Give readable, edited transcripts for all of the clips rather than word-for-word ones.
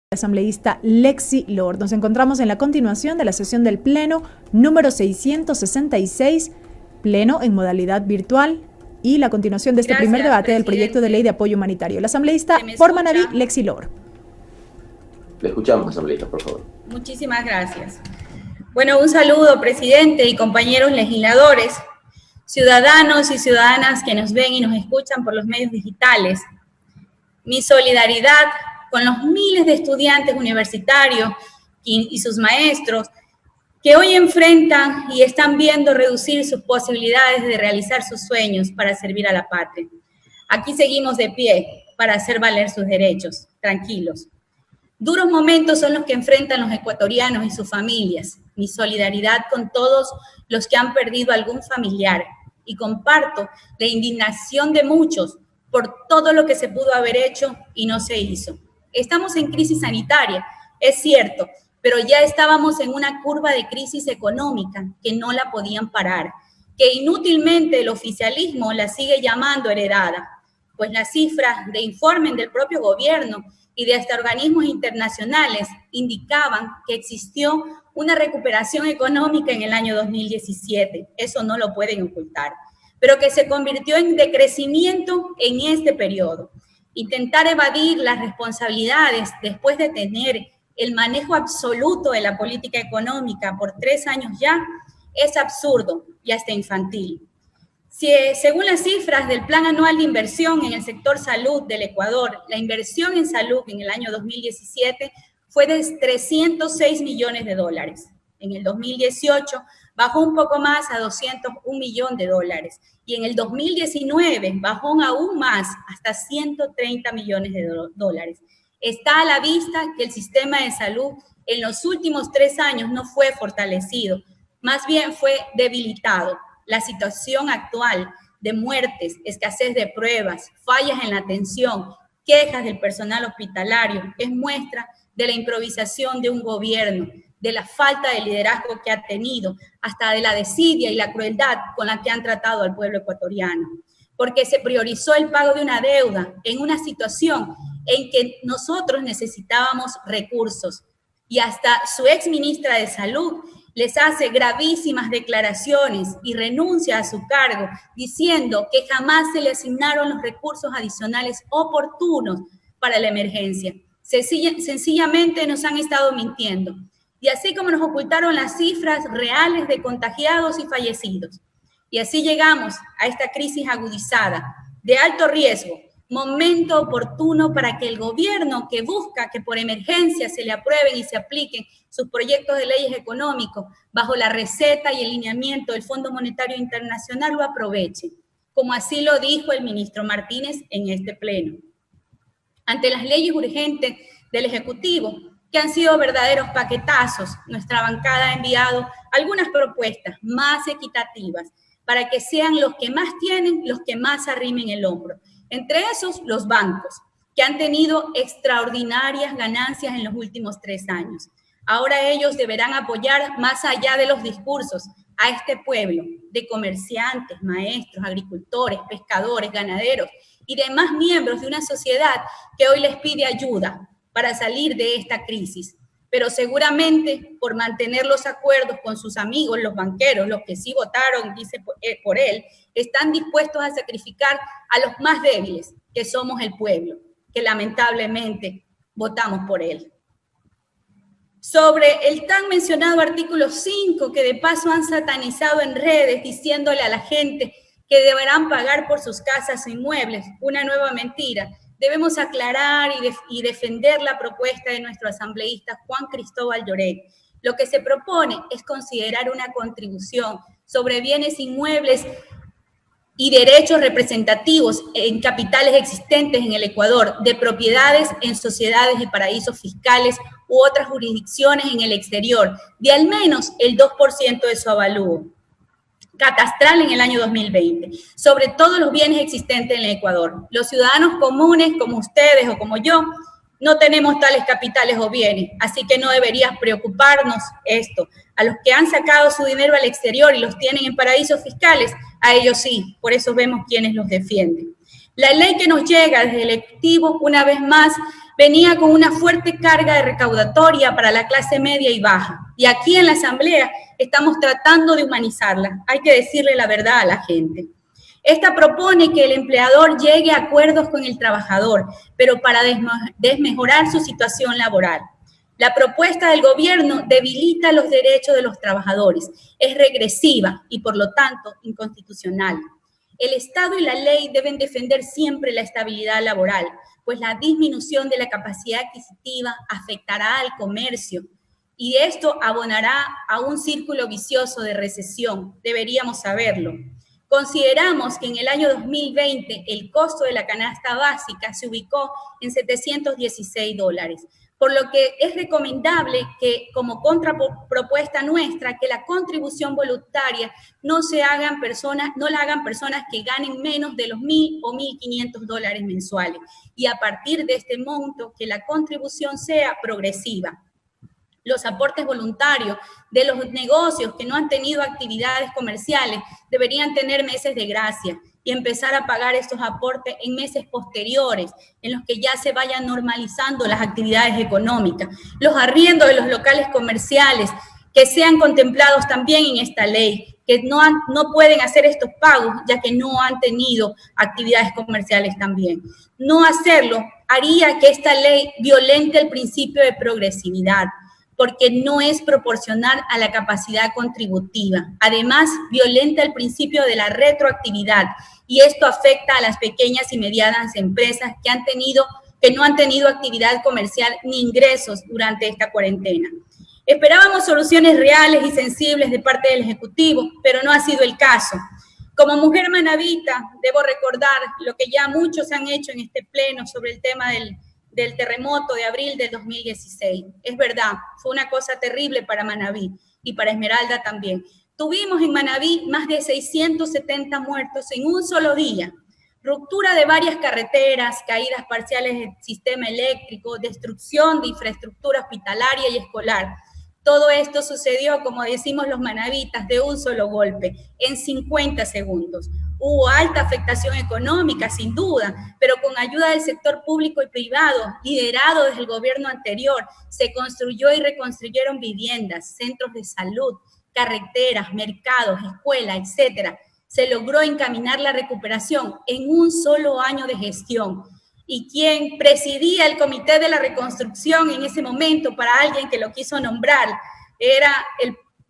Asambleísta Lexi Lord. Nos encontramos en la continuación de la sesión del Pleno número 666, Pleno en modalidad virtual, y la continuación de este primer debate del proyecto de ley de apoyo humanitario. La asambleísta por Manabí, Lexi Lord. Le escuchamos, asambleísta, por favor. Muchísimas gracias. Bueno, un saludo, presidente y compañeros legisladores, ciudadanos y ciudadanas que nos ven y nos escuchan por los medios digitales. Mi solidaridad con los miles de estudiantes universitarios y sus maestros que hoy enfrentan y están viendo reducir sus posibilidades de realizar sus sueños para servir a la patria. Aquí seguimos de pie para hacer valer sus derechos, tranquilos. Duros momentos son los que enfrentan los ecuatorianos y sus familias. Mi solidaridad con todos los que han perdido algún familiar, y comparto la indignación de muchos por todo lo que se pudo haber hecho y no se hizo. Estamos en crisis sanitaria, es cierto, pero ya estábamos en una curva de crisis económica que no la podían parar, que inútilmente el oficialismo la sigue llamando heredada, pues las cifras de informe del propio gobierno y de hasta organismos internacionales indicaban que existió una recuperación económica en el año 2017, eso no lo pueden ocultar, pero que se convirtió en decrecimiento en este periodo. Intentar evadir las responsabilidades después de tener el manejo absoluto de la política económica por 3 años ya es absurdo y hasta infantil. Según las cifras del Plan Anual de Inversión en el sector salud del Ecuador, la inversión en salud en el año 2017 fue de 306 millones de dólares. En el 2018 bajó un poco más a 201 millones de dólares y en el 2019 bajó aún más hasta 130 millones de dólares. Está a la vista que el sistema de salud en los últimos 3 años no fue fortalecido, más bien fue debilitado. La situación actual de muertes, escasez de pruebas, fallas en la atención, quejas del personal hospitalario es muestra de la improvisación de un gobierno, de la falta de liderazgo que ha tenido, hasta de la desidia y la crueldad con la que han tratado al pueblo ecuatoriano, porque se priorizó el pago de una deuda en una situación en que nosotros necesitábamos recursos, y hasta su ex ministra de Salud les hace gravísimas declaraciones y renuncia a su cargo, diciendo que jamás se le asignaron los recursos adicionales oportunos para la emergencia. Sencillamente nos han estado mintiendo. Y así como nos ocultaron las cifras reales de contagiados y fallecidos. Y así llegamos a esta crisis agudizada, de alto riesgo, momento oportuno para que el gobierno que busca que por emergencia se le aprueben y se apliquen sus proyectos de leyes económicos bajo la receta y el lineamiento del Fondo Monetario Internacional lo aproveche, como así lo dijo el ministro Martínez en este pleno. Ante las leyes urgentes del Ejecutivo, que han sido verdaderos paquetazos, nuestra bancada ha enviado algunas propuestas más equitativas para que sean los que más tienen, los que más arrimen el hombro. Entre esos, los bancos, que han tenido extraordinarias ganancias en los últimos 3 años. Ahora ellos deberán apoyar más allá de los discursos a este pueblo de comerciantes, maestros, agricultores, pescadores, ganaderos y demás miembros de una sociedad que hoy les pide ayuda para salir de esta crisis, pero seguramente por mantener los acuerdos con sus amigos, los banqueros, los que sí votaron, dice por él, están dispuestos a sacrificar a los más débiles, que somos el pueblo, que lamentablemente votamos por él. Sobre el tan mencionado artículo 5, que de paso han satanizado en redes, diciéndole a la gente que deberán pagar por sus casas e inmuebles, una nueva mentira. Debemos aclarar y defender la propuesta de nuestro asambleísta Juan Cristóbal Lloret. Lo que se propone es considerar una contribución sobre bienes inmuebles y derechos representativos en capitales existentes en el Ecuador, de propiedades en sociedades y paraísos fiscales u otras jurisdicciones en el exterior, de al menos el 2% de su avalúo catastral en el año 2020, sobre todos los bienes existentes en el Ecuador. Los ciudadanos comunes, como ustedes o como yo, no tenemos tales capitales o bienes, así que no debería preocuparnos esto. A los que han sacado su dinero al exterior y los tienen en paraísos fiscales, a ellos sí, por eso vemos quienes los defienden. La ley que nos llega desde el Ejecutivo, una vez más, venía con una fuerte carga de recaudatoria para la clase media y baja. Y aquí en la Asamblea estamos tratando de humanizarla. Hay que decirle la verdad a la gente. Esta propone que el empleador llegue a acuerdos con el trabajador, pero para desmejorar su situación laboral. La propuesta del gobierno debilita los derechos de los trabajadores, es regresiva y por lo tanto inconstitucional. El Estado y la ley deben defender siempre la estabilidad laboral, pues la disminución de la capacidad adquisitiva afectará al comercio y esto abonará a un círculo vicioso de recesión. Deberíamos saberlo. Consideramos que en el año 2020 el costo de la canasta básica se ubicó en $716, por lo que es recomendable que, como contrapropuesta nuestra, que la contribución voluntaria no la hagan personas que ganen menos de los $1.000 o $1.500 mensuales, y a partir de este monto que la contribución sea progresiva. Los aportes voluntarios de los negocios que no han tenido actividades comerciales deberían tener meses de gracia y empezar a pagar estos aportes en meses posteriores, en los que ya se vayan normalizando las actividades económicas. Los arriendos de los locales comerciales que sean contemplados también en esta ley, que no pueden hacer estos pagos ya que no han tenido actividades comerciales también. No hacerlo haría que esta ley violente el principio de progresividad, porque no es proporcional a la capacidad contributiva. Además, violenta el principio de la retroactividad y esto afecta a las pequeñas y medianas empresas que no han tenido actividad comercial ni ingresos durante esta cuarentena. Esperábamos soluciones reales y sensibles de parte del Ejecutivo, pero no ha sido el caso. Como mujer manabita, debo recordar lo que ya muchos han hecho en este pleno sobre el tema del terremoto de abril del 2016. Es verdad, fue una cosa terrible para Manabí y para Esmeralda también. Tuvimos en Manabí más de 670 muertos en un solo día, ruptura de varias carreteras, caídas parciales del sistema eléctrico, destrucción de infraestructura hospitalaria y escolar. Todo esto sucedió, como decimos los manabitas, de un solo golpe, en 50 segundos. Hubo alta afectación económica, sin duda, pero con ayuda del sector público y privado, liderado desde el gobierno anterior, se construyó y reconstruyeron viviendas, centros de salud, carreteras, mercados, escuelas, etcétera. Se logró encaminar la recuperación en un solo año de gestión. Y quien presidía el Comité de la Reconstrucción en ese momento, para alguien que lo quiso nombrar, era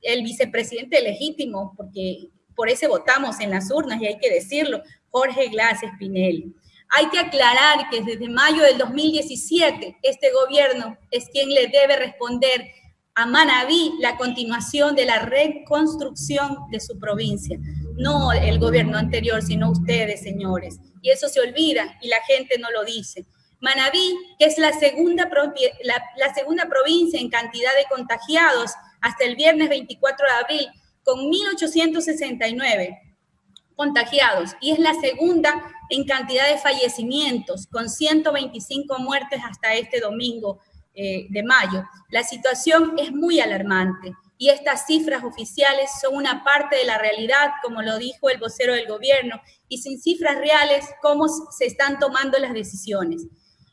el vicepresidente legítimo, porque por ese votamos en las urnas, y hay que decirlo, Jorge Glass Espinel. Hay que aclarar que desde mayo del 2017, este gobierno es quien le debe responder a Manabí la continuación de la reconstrucción de su provincia. No el gobierno anterior, sino ustedes, señores. Y eso se olvida y la gente no lo dice. Manabí, que es la segunda provincia en cantidad de contagiados hasta el viernes 24 de abril, con 1.869 contagiados, y es la segunda en cantidad de fallecimientos, con 125 muertes hasta este domingo de mayo. La situación es muy alarmante y estas cifras oficiales son una parte de la realidad, como lo dijo el vocero del gobierno, y sin cifras reales, cómo se están tomando las decisiones.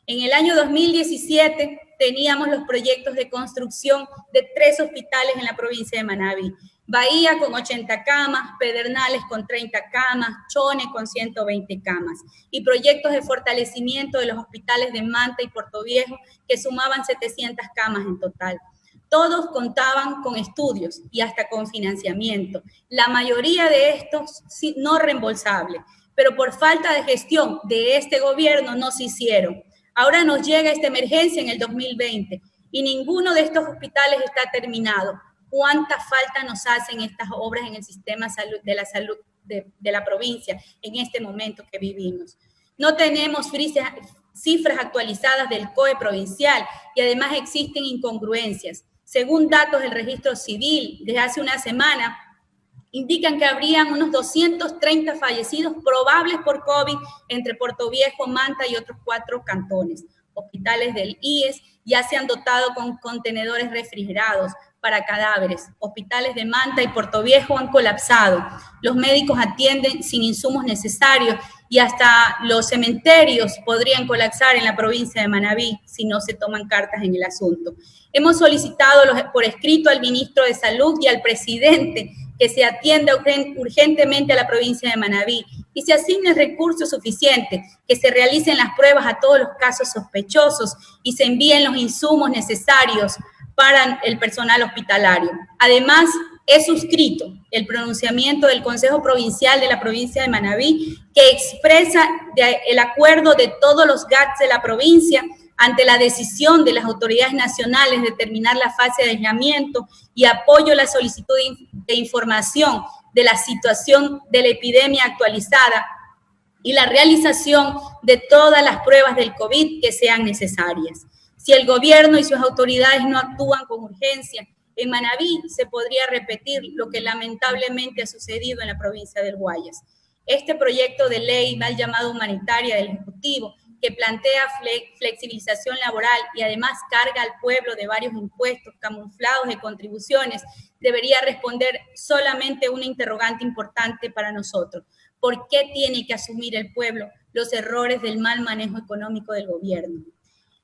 En el año 2017 teníamos los proyectos de construcción de 3 hospitales en la provincia de Manabí. Bahía con 80 camas, Pedernales con 30 camas, Chone con 120 camas, y proyectos de fortalecimiento de los hospitales de Manta y Portoviejo que sumaban 700 camas en total. Todos contaban con estudios y hasta con financiamiento. La mayoría de estos no reembolsables, pero por falta de gestión de este gobierno no se hicieron. Ahora nos llega esta emergencia en el 2020 y ninguno de estos hospitales está terminado. ¿Cuánta falta nos hacen estas obras en el sistema de la salud de la provincia en este momento que vivimos? No tenemos cifras actualizadas del COE provincial y además existen incongruencias. Según datos del registro civil, desde hace una semana, indican que habrían unos 230 fallecidos probables por COVID entre Portoviejo, Manta y otros 4 cantones. Hospitales del IES ya se han dotado con contenedores refrigerados para cadáveres. Hospitales de Manta y Portoviejo han colapsado. Los médicos atienden sin insumos necesarios y hasta los cementerios podrían colapsar en la provincia de Manabí si no se toman cartas en el asunto. Hemos solicitado por escrito al ministro de Salud y al presidente que se atienda urgentemente a la provincia de Manabí y se asignen recursos suficientes, que se realicen las pruebas a todos los casos sospechosos y se envíen los insumos necesarios para el personal hospitalario. Además, he suscrito el pronunciamiento del Consejo Provincial de la provincia de Manabí que expresa el acuerdo de todos los GATS de la provincia ante la decisión de las autoridades nacionales de terminar la fase de aislamiento y apoyo la solicitud de información de la situación de la epidemia actualizada y la realización de todas las pruebas del COVID que sean necesarias. Si el gobierno y sus autoridades no actúan con urgencia, en Manabí se podría repetir lo que lamentablemente ha sucedido en la provincia del Guayas. Este proyecto de ley, mal llamado humanitaria del Ejecutivo, que plantea flexibilización laboral y además carga al pueblo de varios impuestos camuflados de contribuciones, debería responder solamente una interrogante importante para nosotros. ¿Por qué tiene que asumir el pueblo los errores del mal manejo económico del gobierno?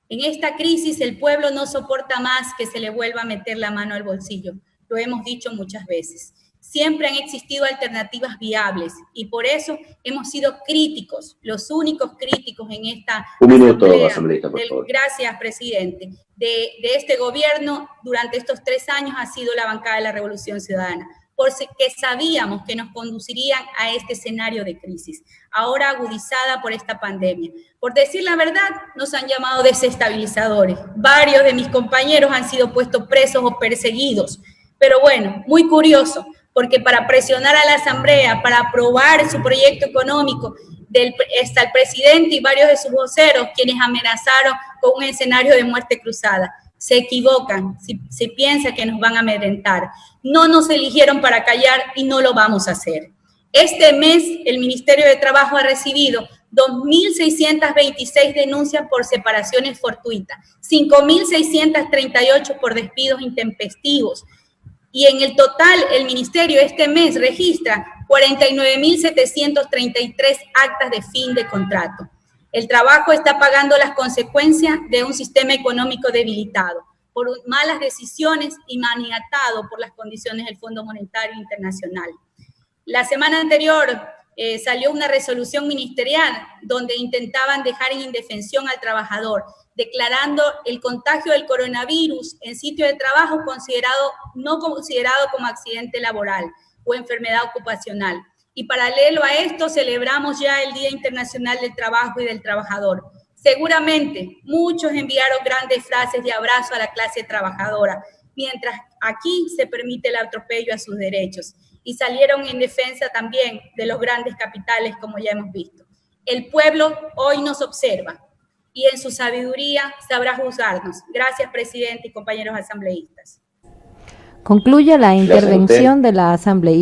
En esta crisis el pueblo no soporta más que se le vuelva a meter la mano al bolsillo. Lo hemos dicho muchas veces. Siempre han existido alternativas viables y por eso hemos sido críticos, los únicos críticos en esta asambleísta, por favor. Gracias, presidente. De este gobierno durante estos 3 años ha sido la bancada de la Revolución Ciudadana, porque sabíamos que nos conducirían a este escenario de crisis, ahora agudizada por esta pandemia. Por decir la verdad, nos han llamado desestabilizadores. Varios de mis compañeros han sido puestos presos o perseguidos. Pero bueno, muy curioso, porque para presionar a la Asamblea, para aprobar su proyecto económico, está el presidente y varios de sus voceros quienes amenazaron con un escenario de muerte cruzada. Se equivocan si piensan que nos van a amedrentar. No nos eligieron para callar y no lo vamos a hacer. Este mes el Ministerio de Trabajo ha recibido 2.626 denuncias por separaciones fortuitas, 5.638 por despidos intempestivos. Y en el total, el Ministerio este mes registra 49.733 actas de fin de contrato. El trabajo está pagando las consecuencias de un sistema económico debilitado por malas decisiones y maniatado por las condiciones del Fondo Monetario Internacional. La semana anterior salió una resolución ministerial donde intentaban dejar en indefensión al trabajador, declarando el contagio del coronavirus en sitio de trabajo no considerado como accidente laboral o enfermedad ocupacional. Y paralelo a esto, celebramos ya el Día Internacional del Trabajo y del Trabajador. Seguramente muchos enviaron grandes frases de abrazo a la clase trabajadora, mientras aquí se permite el atropello a sus derechos. Y salieron en defensa también de los grandes capitales, como ya hemos visto. El pueblo hoy nos observa y en su sabiduría sabrá juzgarnos. Gracias, presidente y compañeros asambleístas. Concluye la intervención de la asambleísta.